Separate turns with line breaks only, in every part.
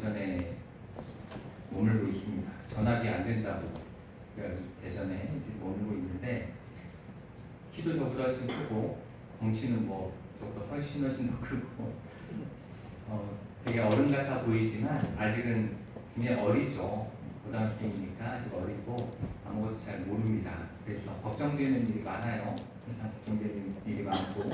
대전에 머물고 있습니다. 전학이 안 된다고 그래가지고 대전에 지금 머물고 있는데, 키도 저보다 훨씬 크고 덩치는 뭐 저보다 훨씬 더 크고 되게 어른 같아 보이지만 아직은 굉장히 어리죠. 고등학생이니까 아직 어리고 아무것도 잘 모릅니다. 그래서 걱정되는 일이 많아요. 항상 걱정되는 일이 많고,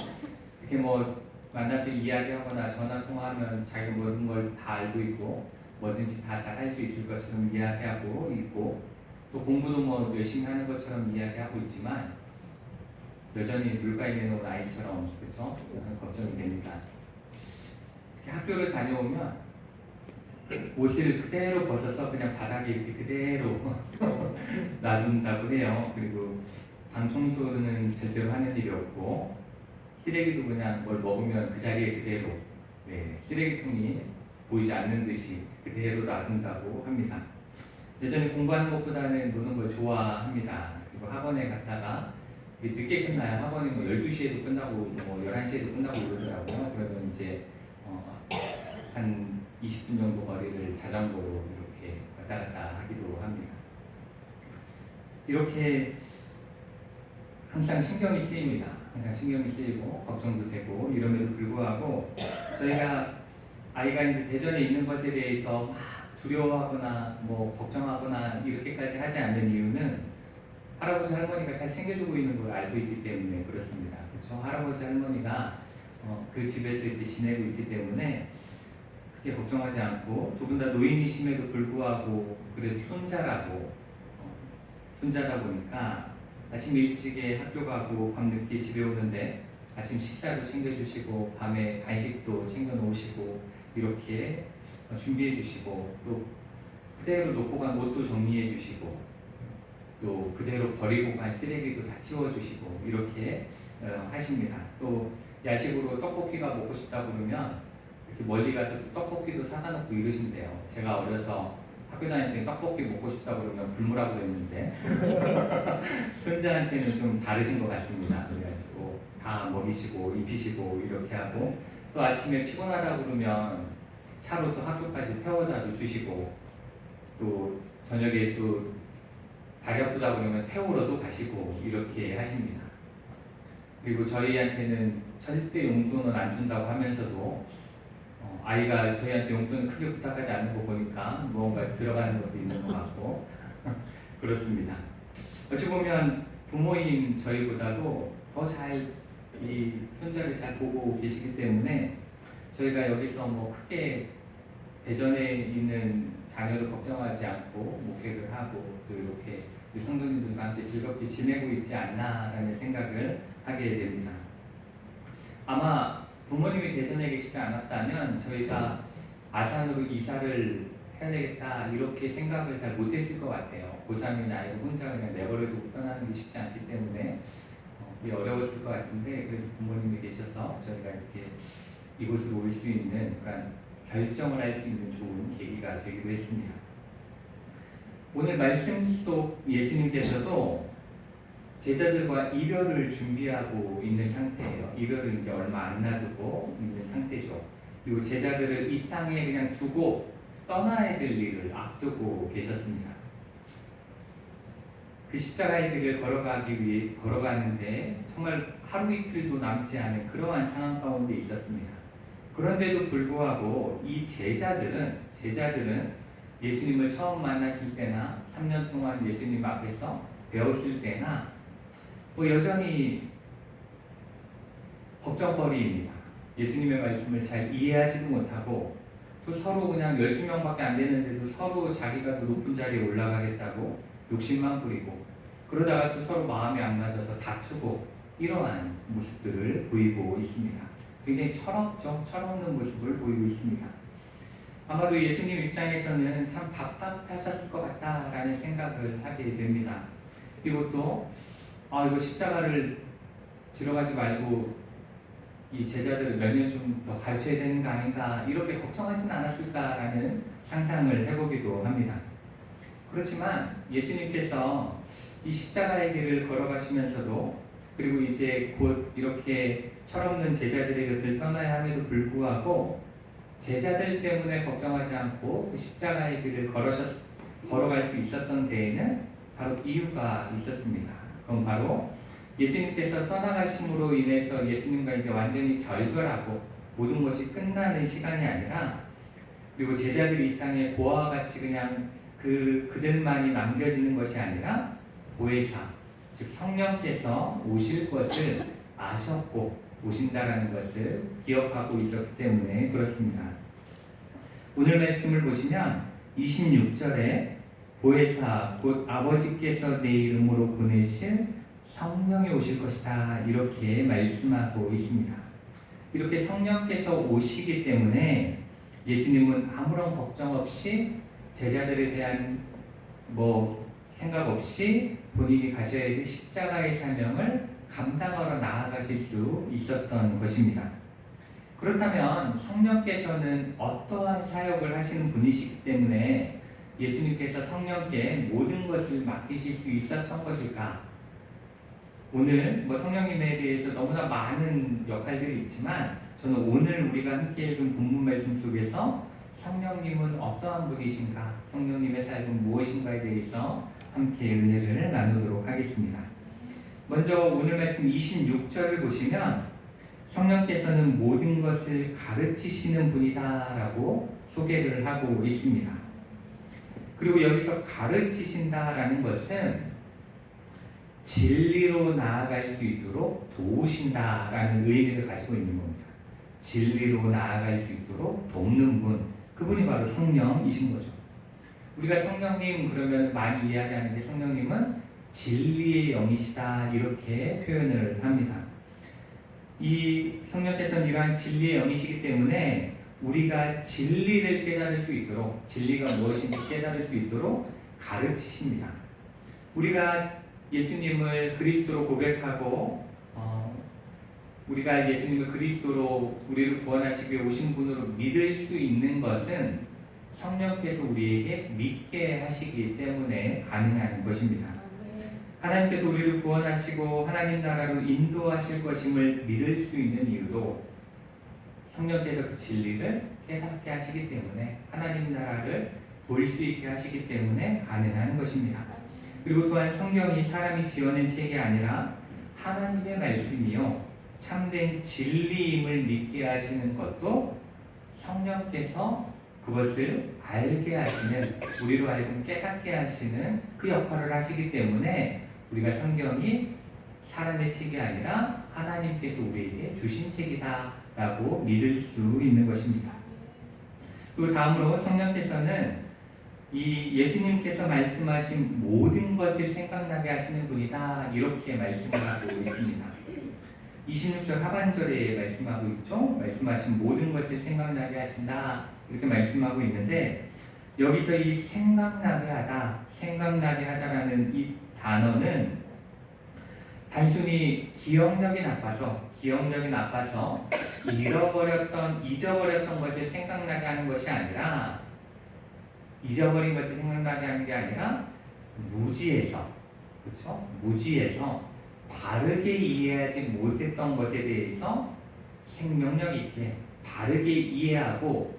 특히 뭐 만나서 이야기하거나 전화 통화하면 자기 모든 걸 다 알고 있고 뭐든지 다 잘 할 수 있을 것처럼 이야기하고 있고, 또 공부도 뭐 열심히 하는 것처럼 이야기하고 있지만 여전히 물가에 내놓은 아이처럼, 그렇죠? 걱정이 됩니다. 학교를 다녀오면 옷을 그대로 벗어서 그냥 바닥에 이렇게 그대로 놔둔다고 해요. 그리고 방 청소는 절대로 하는 일이 없고, 쓰레기도 그냥 뭘 먹으면 그 자리에 그대로, 쓰레기통이 보이지 않는 듯이 그대로 놔둔다고 합니다. 예전에 공부하는 것보다는 노는 걸 좋아합니다. 그리고 학원에 갔다가 늦게 끝나요. 학원이 뭐 12시에도 끝나고 뭐 11시에도 끝나고 그러더라고요. 그러면 이제 한 20분 정도 거리를 자전거로 이렇게 왔다 갔다 하기도 합니다. 이렇게 항상 신경이 쓰입니다. 항상 신경이 쓰이고 걱정도 되고, 이럼에도 불구하고 저희가 아이가 이제 대전에 있는 것에 대해서 막 두려워하거나 뭐 걱정하거나 이렇게까지 하지 않는 이유는 할아버지 할머니가 잘 챙겨주고 있는 걸 알고 있기 때문에 그렇습니다. 그렇죠? 할아버지 할머니가 그 집에서 이렇게 지내고 있기 때문에 크게 걱정하지 않고, 두 분 다 노인이심에도 불구하고 그래도 손자다 보니까 아침 일찍에 학교 가고 밤늦게 집에 오는데 아침 식사도 챙겨주시고 밤에 간식도 챙겨 놓으시고 이렇게 준비해 주시고, 또 그대로 놓고 간 옷도 정리해 주시고, 또 그대로 버리고 간 쓰레기도 다 치워주시고 이렇게 하십니다. 또 야식으로 떡볶이가 먹고 싶다 그러면 이렇게 멀리 가서 떡볶이도 사다 놓고 이러신대요. 제가 어려서 학교 다닐 때 떡볶이 먹고 싶다 그러면 굶으라고 그랬는데 손자한테는 좀 다르신 것 같습니다. 그래가지고 다 먹이시고 입히시고 이렇게 하고, 또 아침에 피곤하다 그러면 차로 또 학교까지 태워다도 주시고, 또 저녁에 또 다리 아프다 그러면 태우러도 가시고 이렇게 하십니다. 그리고 저희한테는 절대 용돈은 안 준다고 하면서도 아이가 저희한테 용돈을 크게 부탁하지 않는 거 보니까 뭔가 들어가는 것도 있는 것 같고 그렇습니다. 어찌 보면 부모인 저희보다도 더 잘 이 손자를 잘 보고 계시기 때문에 저희가 여기서 뭐 크게 대전에 있는 자녀를 걱정하지 않고 목회를 하고 또 이렇게 성도님들과 함께 즐겁게 지내고 있지 않나라는 생각을 하게 됩니다. 아마 부모님이 대전에 계시지 않았다면 저희가 아산으로 이사를 해야 되겠다 이렇게 생각을 잘 못했을 것 같아요. 고3인 아이를 혼자 그냥 내버려두고 떠나는 게 쉽지 않기 때문에 그게 어려웠을 것 같은데, 그래도 부모님이 계셔서 저희가 이렇게 이곳으로 올 수 있는 그런 결정을 할 수 있는 좋은 계기가 되기도 했습니다. 오늘 말씀 속 예수님께서도 제자들과 이별을 준비하고 있는 상태예요. 이별을 이제 얼마 안 놔두고 있는 상태죠. 그리고 제자들을 이 땅에 그냥 두고 떠나야 될 일을 앞두고 계셨습니다. 그 십자가의 길을 걸어가는데 정말 하루 이틀도 남지 않은 그러한 상황 가운데 있었습니다. 그런데도 불구하고 이 제자들은 예수님을 처음 만났을 때나 3년 동안 예수님 앞에서 배웠을 때나 여전히 걱정거리입니다. 예수님의 말씀을 잘 이해하지도 못하고, 또 서로 그냥 12명밖에 안 되는데도 서로 자기가 더 높은 자리에 올라가겠다고 욕심만 부리고, 그러다가 또 서로 마음이 안 맞아서 다투고, 이러한 모습들을 보이고 있습니다. 굉장히 철없는 모습을 보이고 있습니다. 아마도 예수님 입장에서는 참 답답하셨을 것 같다라는 생각을 하게 됩니다. 그리고 또 이거 십자가를 지러 가지 말고 이 제자들을 몇 년 좀 더 가르쳐야 되는 거 아닌가 이렇게 걱정하지는 않았을까라는 상상을 해보기도 합니다. 그렇지만 예수님께서 이 십자가의 길을 걸어가시면서도, 그리고 이제 곧 이렇게 철없는 제자들의 곁을 떠나야 함에도 불구하고 제자들 때문에 걱정하지 않고 그 십자가의 길을 걸어갈 수 있었던 데에는 바로 이유가 있었습니다. 그건 바로 예수님께서 떠나가심으로 인해서 예수님과 이제 완전히 결별하고 모든 것이 끝나는 시간이 아니라, 그리고 제자들이 이 땅에 고아와 같이 그냥 그들만이 남겨지는 것이 아니라 보혜사, 즉 성령께서 오실 것을 아셨고 오신다라는 것을 기억하고 있었기 때문에 그렇습니다. 오늘 말씀을 보시면 26절에 보혜사 곧 아버지께서 내 이름으로 보내실 성령이 오실 것이다, 이렇게 말씀하고 있습니다. 이렇게 성령께서 오시기 때문에 예수님은 아무런 걱정 없이 제자들에 대한 생각 없이 본인이 가셔야 될 십자가의 사명을 감당하러 나아가실 수 있었던 것입니다. 그렇다면 성령께서는 어떠한 사역을 하시는 분이시기 때문에 예수님께서 성령께 모든 것을 맡기실 수 있었던 것일까? 오늘 성령님에 대해서 너무나 많은 역할들이 있지만, 저는 오늘 우리가 함께 읽은 본문 말씀 속에서 성령님은 어떠한 분이신가, 성령님의 사역은 무엇인가에 대해서 함께 은혜를 나누도록 하겠습니다. 먼저 오늘 말씀 26절을 보시면 성령께서는 모든 것을 가르치시는 분이다라고 소개를 하고 있습니다. 그리고 여기서 가르치신다라는 것은 진리로 나아갈 수 있도록 도우신다라는 의미를 가지고 있는 겁니다. 진리로 나아갈 수 있도록 돕는 분, 그분이 바로 성령이신 거죠. 우리가 성령님 그러면 많이 이야기하는 게 성령님은 진리의 영이시다, 이렇게 표현을 합니다. 이 성령께서는 이러한 진리의 영이시기 때문에 우리가 진리를 깨달을 수 있도록, 진리가 무엇인지 깨달을 수 있도록 가르치십니다. 우리가 예수님을 그리스도로 고백하고 우리가 예수님을 그리스도로 우리를 구원하시기 위해 오신 분으로 믿을 수 있는 것은 성령께서 우리에게 믿게 하시기 때문에 가능한 것입니다. 하나님께서 우리를 구원하시고 하나님 나라로 인도하실 것임을 믿을 수 있는 이유도 성령께서 그 진리를 깨닫게 하시기 때문에, 하나님 나라를 볼 수 있게 하시기 때문에 가능한 것입니다. 그리고 또한 성경이 사람이 지어낸 책이 아니라 하나님의 말씀이요 참된 진리임을 믿게 하시는 것도 성령께서 그것을 알게 하시는, 우리로 하여금 깨닫게 하시는 그 역할을 하시기 때문에 우리가 성경이 사람의 책이 아니라 하나님께서 우리에게 주신 책이다 라고 믿을 수 있는 것입니다. 그리고 다음으로 성령께서는 이 예수님께서 말씀하신 모든 것을 생각나게 하시는 분이다, 이렇게 말씀을 하고 있습니다. 26절 하반절에 말씀하고 있죠. 말씀하신 모든 것을 생각나게 하신다, 이렇게 말씀하고 있는데, 여기서 이 생각나게 하다라는 이 단어는 단순히 기억력이 나빠서 잊어버렸던 것을 생각나게 하는 것이 아니라, 잊어버린 것을 생각나게 하는 게 아니라 무지해서 바르게 이해하지 못했던 것에 대해서 생명력 있게 바르게 이해하고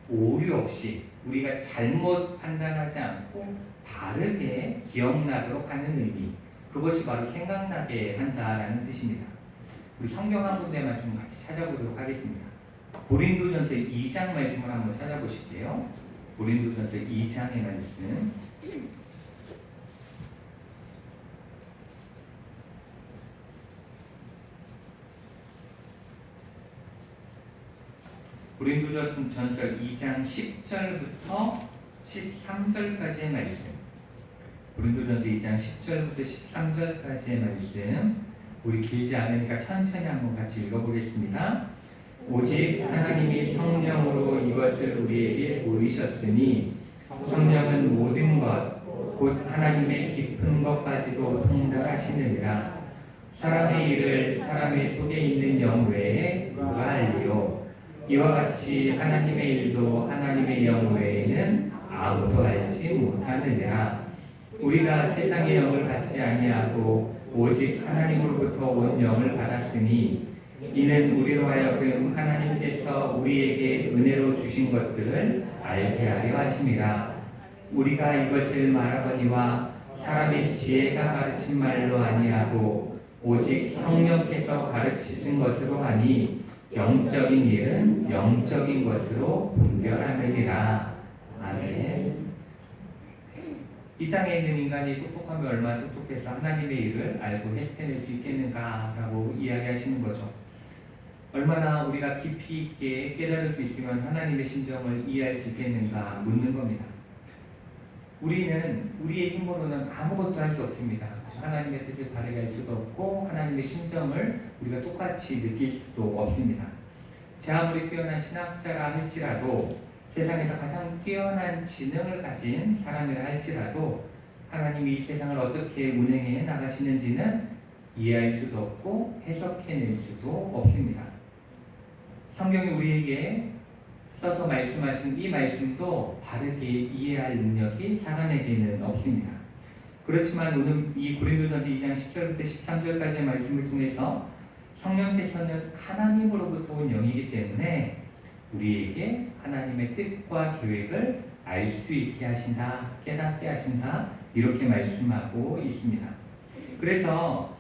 오류 없이 우리가 잘못 판단하지 않고 바르게 기억나도록 하는 의미, 그것이 바로 생각나게 한다라는 뜻입니다. 우리 성경 한 군데만 좀 같이 찾아보도록 하겠습니다. 고린도전서 2장 말씀을 한번 찾아보실게요. 고린도전서 2장의 말씀. 고린도전서 2장 10절부터 13절까지의 말씀. 고린도전서 2장 10절부터 13절까지의 말씀. 우리 길지 않으니까 천천히 한번 같이 읽어보겠습니다. 오직 하나님이 성령으로 이것을 우리에게 보이셨으니 성령은 모든 것 곧 하나님의 깊은 것까지도 통달하시느니라. 사람의 일을 사람의 속에 있는 영 외에 누가 알리요? 이와 같이 하나님의 일도 하나님의 영 외에는 아무도 알지 못하느니라. 우리가 세상의 영을 받지 아니하고 오직 하나님으로부터 온 영을 받았으니 이는 우리로 하여금 하나님께서 우리에게 은혜로 주신 것들을 알게 하려 하심이라. 우리가 이것을 말하거니와 사람의 지혜가 가르친 말로 아니하고 오직 성령께서 가르치신 것으로 하니 영적인 일은 영적인 것으로 분별하느니라. 아멘. 이 땅에 있는 인간이 똑똑하면 얼마나 똑똑해서 하나님의 일을 알고 해석해낼 수 있겠는가라고 이야기하시는 거죠. 얼마나 우리가 깊이 있게 깨달을 수 있으면 하나님의 심정을 이해할 수 있겠는가 묻는 겁니다. 우리는 우리의 힘으로는 아무것도 할 수 없습니다. 하나님의 뜻을 바르게 할 수도 없고 하나님의 심정을 우리가 똑같이 느낄 수도 없습니다. 제 아무리 뛰어난 신학자라 할지라도 세상에서 가장 뛰어난 지능을 가진 사람이라 할지라도 하나님이 이 세상을 어떻게 운행해 나가시는지는 이해할 수도 없고 해석해낼 수도 없습니다. 성경이 우리에게 써서 말씀하신 이 말씀도 바르게 이해할 능력이 사람에게는 없습니다. 그렇지만 오늘 이 고린도전서 2장 10절부터 13절까지의 말씀을 통해서 성령께서는 하나님으로부터 온 영이기 때문에 우리에게 하나님의 뜻과 계획을 알 수 있게 하신다, 깨닫게 하신다, 이렇게 말씀하고 있습니다. 그래서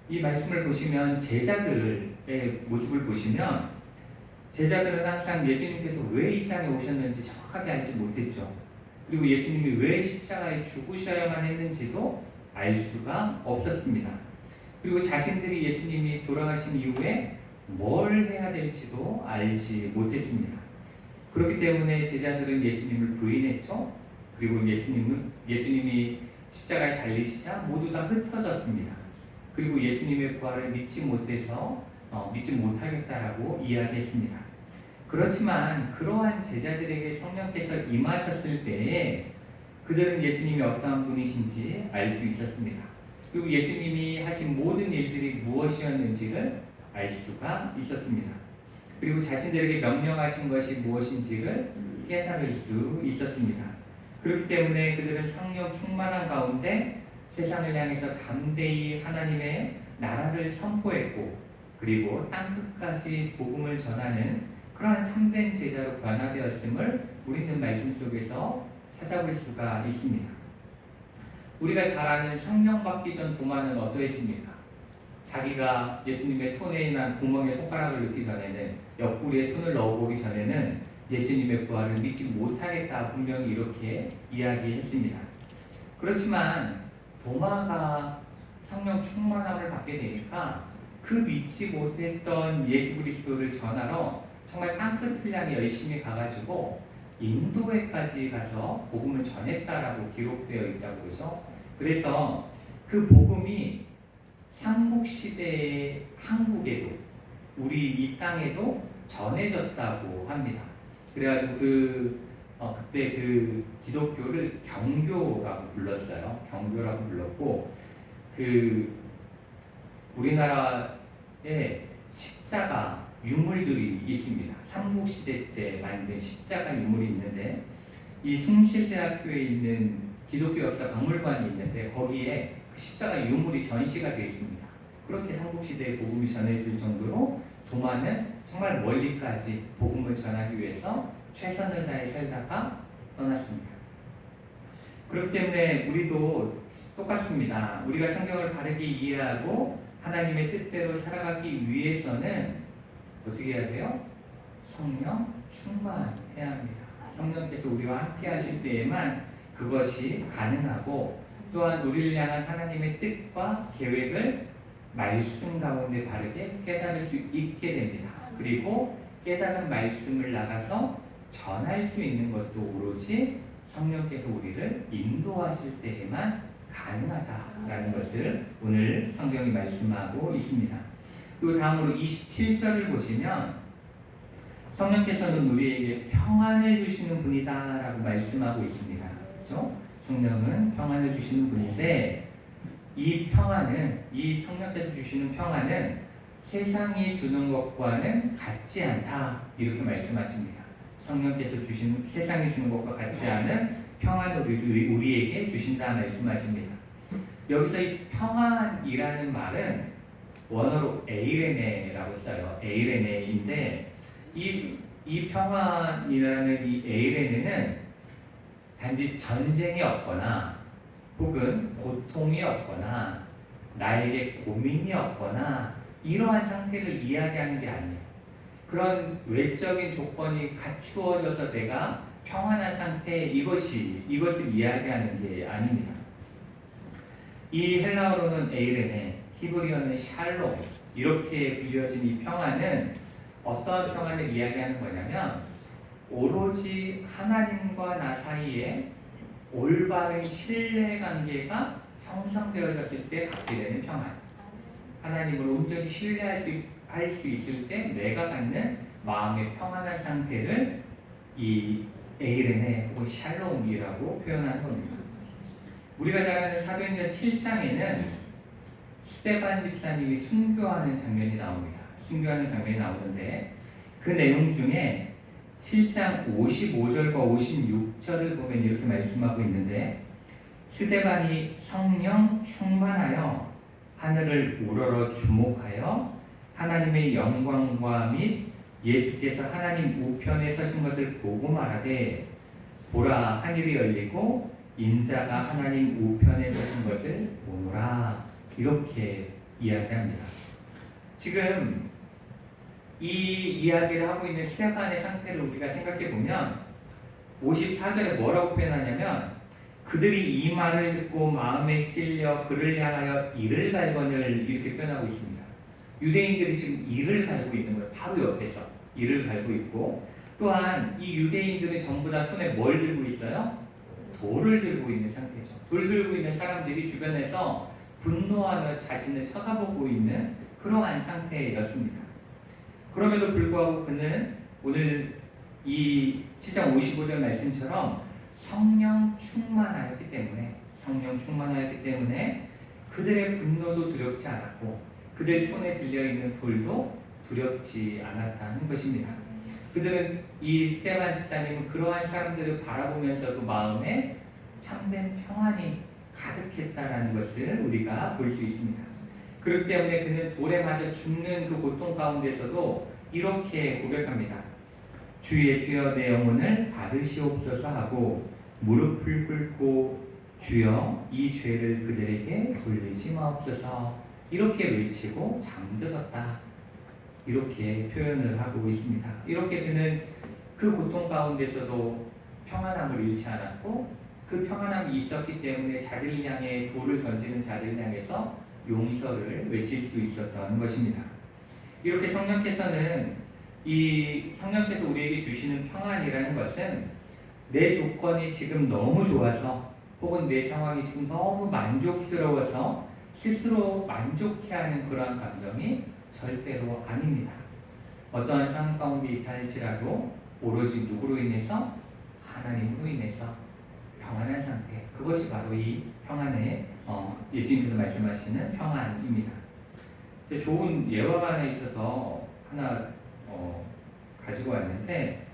이 말씀을 보시면 제자들의 모습을 보시면 제자들은 항상 예수님께서 왜 이 땅에 오셨는지 정확하게 알지 못했죠. 그리고 예수님이 왜 십자가에 죽으셔야만 했는지도 알 수가 없었습니다. 그리고 자신들이 예수님이 돌아가신 이후에 뭘 해야 될지도 알지 못했습니다. 그렇기 때문에 제자들은 예수님을 부인했죠. 그리고 예수님이 십자가에 달리시자 모두 다 흩어졌습니다. 그리고 예수님의 부활을 믿지 못하겠다라고 이야기했습니다. 그렇지만 그러한 제자들에게 성령께서 임하셨을 때에 그들은 예수님이 어떠한 분이신지 알 수 있었습니다. 그리고 예수님이 하신 모든 일들이 무엇이었는지를 알 수가 있었습니다. 그리고 자신들에게 명령하신 것이 무엇인지를 깨달을 수 있었습니다. 그렇기 때문에 그들은 성령 충만한 가운데 세상을 향해서 담대히 하나님의 나라를 선포했고 그리고 땅끝까지 복음을 전하는 그러한 참된 제자로 변화되었음을 우리는 말씀 속에서 찾아볼 수가 있습니다. 우리가 잘 아는 성령 받기 전 도마는 어떠했습니까? 자기가 예수님의 손에 난 구멍에 손가락을 넣기 전에는 옆구리에 손을 넣어보기 전에는 예수님의 부활을 믿지 못하겠다 분명히 이렇게 이야기했습니다. 그렇지만 도마가 성령 충만함을 받게 되니까 그 믿지 못했던 예수 그리스도를 전하러 정말 땅끝을 향해 열심히 가가지고 인도에까지 가서 복음을 전했다라고 기록되어 있다고 해서 그래서 그 복음이 삼국시대의 한국에도 우리 이 땅에도 전해졌다고 합니다. 그래가지고 그때 그 기독교를 경교라고 불렀어요. 경교라고 불렀고 우리나라에 십자가 유물들이 있습니다. 삼국시대 때 만든 십자가 유물이 있는데 이 숭실대학교에 있는 기독교 역사 박물관이 있는데 거기에 그 십자가 유물이 전시가 되어 있습니다. 그렇게 삼국시대에 복음이 전해질 정도로 도마는 정말 멀리까지 복음을 전하기 위해서 최선을 다해 살다가 떠났습니다. 그렇기 때문에 우리도 똑같습니다. 우리가 성경을 바르게 이해하고 하나님의 뜻대로 살아가기 위해서는 어떻게 해야 돼요? 성령 충만해야 합니다. 성령께서 우리와 함께 하실 때에만 그것이 가능하고 또한 우리를 향한 하나님의 뜻과 계획을 말씀 가운데 바르게 깨달을 수 있게 됩니다. 그리고 깨달은 말씀을 나가서 전할 수 있는 것도 오로지 성령께서 우리를 인도하실 때에만 가능하다라는 것을 오늘 성경이 말씀하고 있습니다. 그리고 다음으로 27절을 보시면 성령께서는 우리에게 평안을 주시는 분이다라고 말씀하고 있습니다. 그렇죠? 성령은 평안을 주시는 분인데 이 평안은 이 성령께서 주시는 평안은 세상이 주는 것과는 같지 않다 이렇게 말씀하십니다. 성령께서 주시는 세상이 주는 것과 같지 않은 평안을 우리에게 주신다 말씀하십니다. 여기서 이 평안이라는 말은 원어로 에이레네라고 써요. 에이레네인데 이 평안이라는 이 에이레네는 단지 전쟁이 없거나 혹은 고통이 없거나 나에게 고민이 없거나 이러한 상태를 이야기하는 게 아니에요. 그런 외적인 조건이 갖추어져서 내가 평안한 상태 이것을 이야기하는 게 아닙니다. 이 헬라어로는 에이레네, 히브리어는 샬롬 이렇게 불려진 이 평안은 어떠한 평안을 이야기하는 거냐면 오로지 하나님과 나 사이에 올바른 신뢰관계가 형성되어졌을 때 갖게 되는 평안. 하나님을 온전히 신뢰할 수 있을 때 내가 갖는 마음의 평안한 상태를 이 에이레네 혹은 샬롬이라고 표현하는 겁니다. 우리가 잘 아는 사도행전 7장에는 스데반 집사님이 순교하는 장면이 나옵니다. 순교하는 장면이 나오는데 그 내용 중에 7장 55절과 56절을 보면 이렇게 말씀하고 있는데 스데반이 성령 충만하여 하늘을 우러러 주목하여 하나님의 영광과 및 예수께서 하나님 우편에 서신 것을 보고 말하되 보라 하늘이 열리고 인자가 하나님 우편에 서신 것을 보노라 이렇게 이야기합니다. 지금 이 이야기를 하고 있는 스데반의 상태를 우리가 생각해 보면 54절에 뭐라고 표현하냐면 그들이 이 말을 듣고 마음에 찔려 그를 향하여 이를 갈거늘 이렇게 표현하고 있습니다. 유대인들이 지금 이를 갈고 있는 거예요. 바로 옆에서 이를 갈고 있고 또한 이 유대인들은 전부 다 손에 뭘 들고 있어요? 돌을 들고 있는 상태죠. 돌 들고 있는 사람들이 주변에서 분노하며 자신을 쳐다보고 있는 그러한 상태였습니다. 그럼에도 불구하고 그는 오늘 이 7장 55절 말씀처럼 성령 충만하였기 때문에 그들의 분노도 두렵지 않았고 그들 손에 들려있는 돌도 두렵지 않았다는 것입니다. 그들은 이 스데반 집사님은 그러한 사람들을 바라보면서도 마음에 참된 평안이 가득했다라는 것을 우리가 볼 수 있습니다. 그렇기 때문에 그는 돌에 맞아 죽는 그 고통 가운데서도 이렇게 고백합니다. 주 예수여 내 영혼을 받으시옵소서 하고 무릎을 꿇고 주여 이 죄를 그들에게 돌리지 마옵소서 이렇게 외치고 잠들었다. 이렇게 표현을 하고 있습니다. 이렇게 그는 그 고통 가운데서도 평안함을 잃지 않았고 그 평안함이 있었기 때문에 자기를 향해 돌을 던지는 자들을 향해서 용서를 외칠 수 있었던 것입니다. 이렇게 성령께서 우리에게 주시는 평안이라는 것은 내 조건이 지금 너무 좋아서 혹은 내 상황이 지금 너무 만족스러워서 스스로 만족해하는 그러한 감정이 절대로 아닙니다. 어떠한 상황 가운데 있다 할지라도 오로지 누구로 인해서? 하나님으로 인해서 평안한 상태. 그것이 바로 이 평안의 예수님께서 말씀하시는 평안입니다. 좋은 예화가 하나 있어서 하나 가지고 왔는데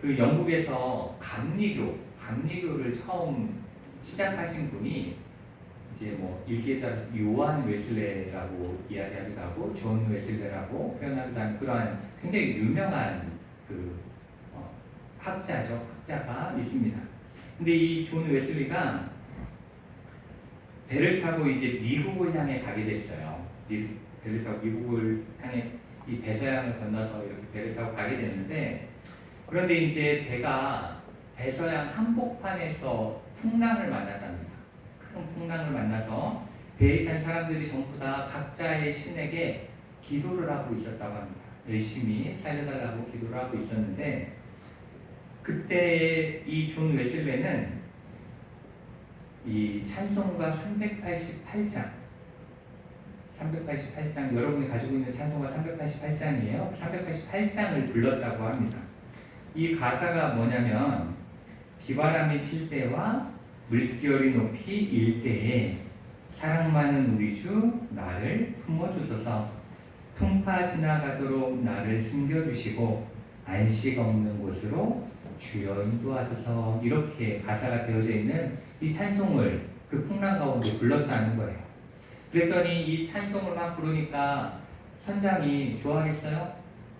그 영국에서 감리교를 처음 시작하신 분이 이제 뭐 일기에 따라 요한 웨슬레라고 이야기하기도 하고 존 웨슬레라고 표현하기도 하는 그러한 굉장히 유명한 학자가 있습니다. 근데 이 존 웨슬리가 배를 타고 이제 미국을 향해 가게 됐어요. 배를 타고 미국을 향해 이 대서양을 건너서 이렇게 배를 타고 가게 됐는데 그런데 이제 배가 대서양 한복판에서 풍랑을 만났답니다. 큰 풍랑을 만나서 배에 탄 사람들이 전부 다 각자의 신에게 기도를 하고 있었다고 합니다. 열심히 살려달라고 기도를 하고 있었는데 그때 이 존 웨슬레는 이 찬송가 388장 여러분이 가지고 있는 찬송가 388장이에요. 388장을 불렀다고 합니다. 이 가사가 뭐냐면 비바람이 칠 때와 물결이 높이 일 때에 사랑 많은 우리 주 나를 품어주소서 풍파 지나가도록 나를 숨겨주시고 안식 없는 곳으로 주여 인도하소서 이렇게 가사가 되어져 있는 이 찬송을 그 풍랑 가운데 불렀다는 거예요. 그랬더니 이 찬송을 막 부르니까 선장이 좋아하겠어요?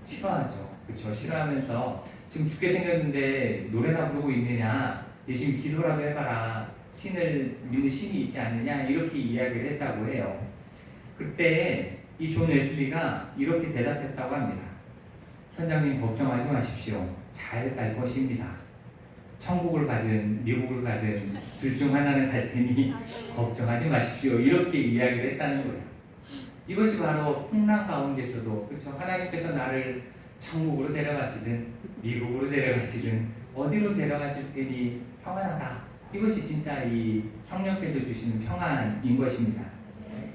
싫어하죠. 그렇죠? 싫어하면서 지금 죽게 생겼는데 노래나 부르고 있느냐? 이 지금 기도라도 해봐라. 신을 믿는 신이 있지 않느냐? 이렇게 이야기를 했다고 해요. 그때 이 존 웨슬리가 이렇게 대답했다고 합니다. 선장님 걱정하지 마십시오. 잘 갈 것입니다. 천국을 가든 미국을 가든 둘 중 하나는 갈 테니 걱정하지 마십시오. 이렇게 이야기를 했다는 거예요. 이것이 바로 풍랑 가운데서도 그렇죠. 하나님께서 나를 천국으로 데려가시든 미국으로 데려가시든 어디로 데려가실 테니 평안하다. 이것이 진짜 이 성령께서 주시는 평안인 것입니다.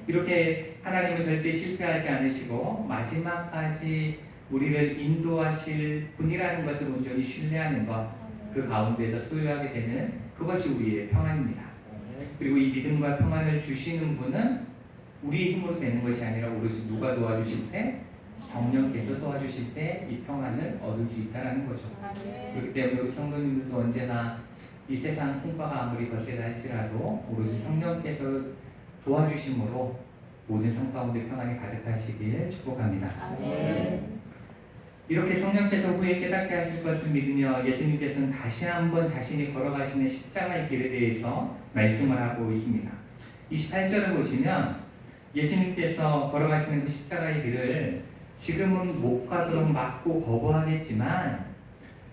이렇게 하나님은 절대 실패하지 않으시고 마지막까지 우리를 인도하실 분이라는 것을 온전히 신뢰하는 것, 그 가운데서 소유하게 되는 그것이 우리의 평안입니다. 그리고 이 믿음과 평안을 주시는 분은 우리의 힘으로 되는 것이 아니라 오로지 누가 도와주실 때? 성령께서 도와주실 때 이 평안을 얻을 수 있다는 거죠. 그렇기 때문에 우리 성도님들도 언제나 이 세상 풍파가 아무리 거세다 할지라도 오로지 성령께서 도와주심으로 모든 성 가운데 평안이 가득하시길 축복합니다. 이렇게 성령께서 후에 깨닫게 하실 것을 믿으며 예수님께서는 다시 한번 자신이 걸어가시는 십자가의 길에 대해서 말씀을 하고 있습니다. 28절을 보시면 예수님께서 걸어가시는 그 십자가의 길을 지금은 못 가도록 막고 거부하겠지만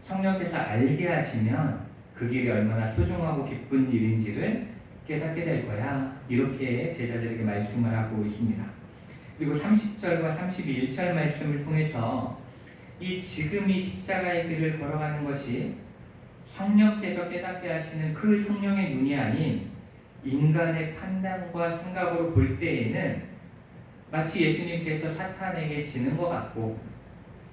성령께서 알게 하시면 그 길이 얼마나 소중하고 기쁜 일인지를 깨닫게 될 거야. 이렇게 제자들에게 말씀을 하고 있습니다. 그리고 30절과 31절 말씀을 통해서 이 지금이 십자가의 길을 걸어가는 것이 성령께서 깨닫게 하시는 그 성령의 눈이 아닌 인간의 판단과 생각으로 볼 때에는 마치 예수님께서 사탄에게 지는 것 같고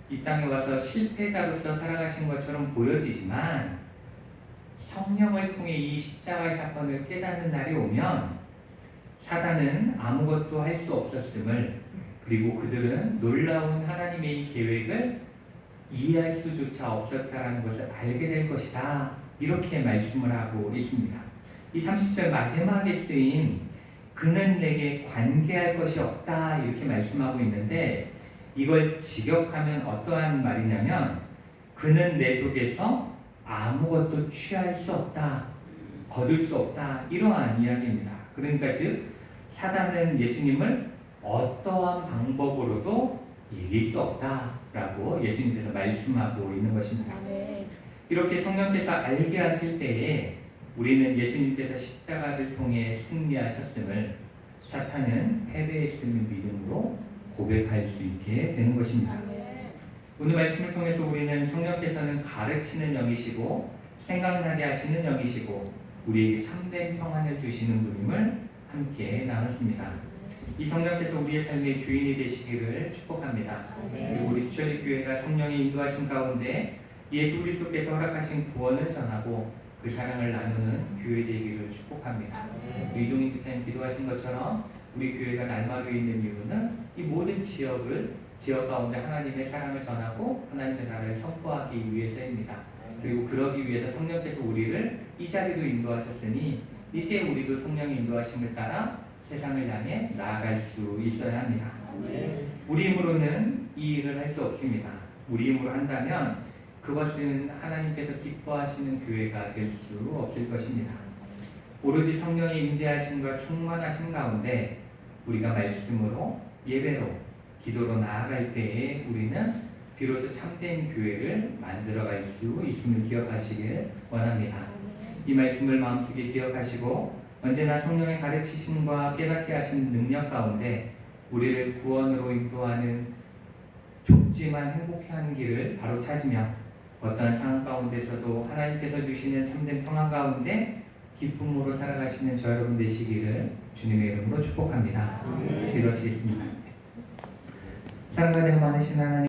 이 땅에 와서 실패자로서 살아가신 것처럼 보여지지만 성령을 통해 이 십자가의 사건을 깨닫는 날이 오면 사단은 아무것도 할 수 없었음을, 그리고 그들은 놀라운 하나님의 이 계획을 이해할 수조차 없었다라는 것을 알게 될 것이다. 이렇게 말씀을 하고 있습니다. 이 30절 마지막에 쓰인 그는 내게 관계할 것이 없다 이렇게 말씀하고 있는데 이걸 직역하면 어떠한 말이냐면 그는 내 속에서 아무것도 취할 수 없다, 거둘 수 없다 이러한 이야기입니다. 그러니까 즉 사단은 예수님을 어떠한 방법으로도 이길 수 없다라고 예수님께서 말씀하고 있는 것입니다. 이렇게 성령께서 알게 하실 때에 우리는 예수님께서 십자가를 통해 승리하셨음을, 사탄은 패배했음을 믿음으로 고백할 수 있게 되는 것입니다. 오늘 말씀을 통해서 우리는 성령께서는 가르치는 영이시고 생각나게 하시는 영이시고 우리에게 참된 평안을 주시는 분임을 함께 나눴습니다. 이 성령께서 우리의 삶의 주인이 되시기를 축복합니다. 그리고 우리 주천리 교회가 성령의 인도하심 가운데 예수 그리스도께서 허락하신 구원을 전하고 그 사랑을 나누는 교회 되기를 축복합니다. 이종인 집사님 기도하신 것처럼 우리 교회가 날마루에 있는 이유는 이 모든 지역 가운데 하나님의 사랑을 전하고 하나님의 나라를 선포하기 위해서입니다. 그리고 그러기 위해서 성령께서 우리를 이 자리로 인도하셨으니 이제 우리도 성령의 인도하심을 따라 세상을 향해 나아갈 수 있어야 합니다. 우리 힘으로는 이 일을 할 수 없습니다. 우리 힘으로 한다면 그것은 하나님께서 기뻐하시는 교회가 될 수 없을 것입니다. 오로지 성령의 임재하심과 충만하심 가운데 우리가 말씀으로 예배로 기도로 나아갈 때에 우리는 비로소 참된 교회를 만들어갈 수 있음을 기억하시길 원합니다. 이 말씀을 마음속에 기억하시고 언제나 성령의 가르치심과 깨닫게 하시는 능력 가운데 우리를 구원으로 인도하는 좁지만 행복해하는 길을 바로 찾으며 어떠한 상황 가운데서도 하나님께서 주시는 참된 평안 가운데 기쁨으로 살아가시는 저 여러분 되시기를 주님의 이름으로 축복합니다. 기도하시겠습니다. 사랑과 은혜가 많으신 하나님,